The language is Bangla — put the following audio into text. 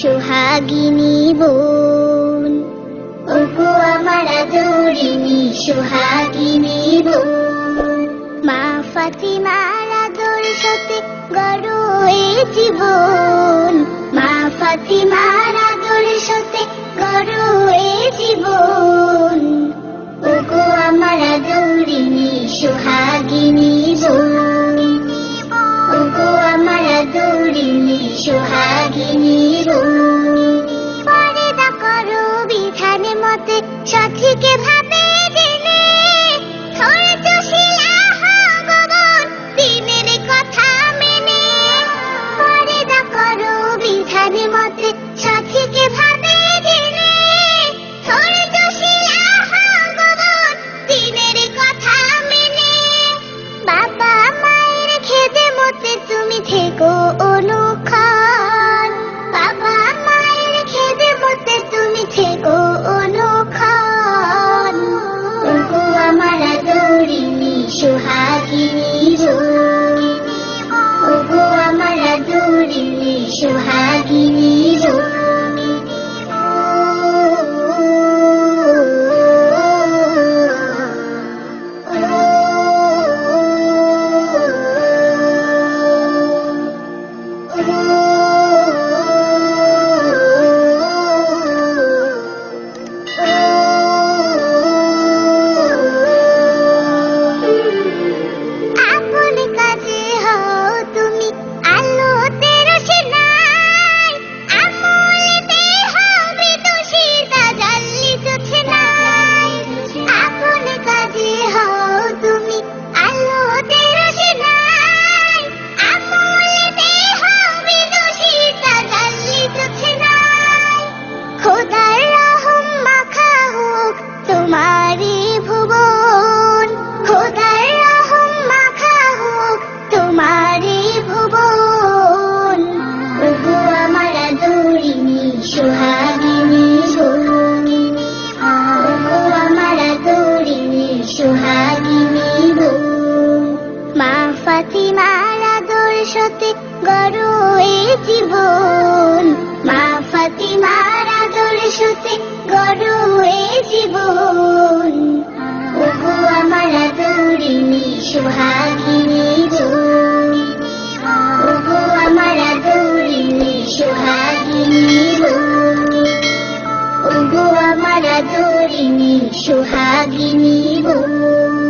সোহাগিনী বোন, ওগো আমার আদরিনী সোহাগিনী বোন। মা ফাতিমার আদর্শতে গড়ো এ জীবন, মা ফাতিমার আদর্শতে গড়ো এ জীবন। ওগো আমার আদরিনী সোহাগিনী বোন, ওগো আমার আদরিনী সোহাগিনী বোন। পরদা করো বিধান মতে সঠিক ভাবে জেনে, ধৈর্য শিলা হও বোন দিনের কথা মেনে। পরদা করো বিধান মতে সঠিক ভাবে জেনে, ধৈর্য শিলা হও বোন দিনের কথা মেনে। বাবা মায়ের খেদমতে তুমি থেকো অনুক্ষণ, বাবা মায়ের খেদমতে তুমি থেকো অনুক্ষণ। ওগো আমার আদরিনী সোহাগিনী বোন, ওগো আমার আদরিনী সোহাগিনী বোন। ফাতিমার আদর্শতে গড়ো এ জীবন, মা ফাতিমার আদর্শতে গড়ো এ জীবন। ওগো আমার আদরিনী সোহাগিনী বোন, ওগো আমার আদরিনী সোহাগিনী বোন, ওগো আমার আদরিনী সোহাগিনী বোন।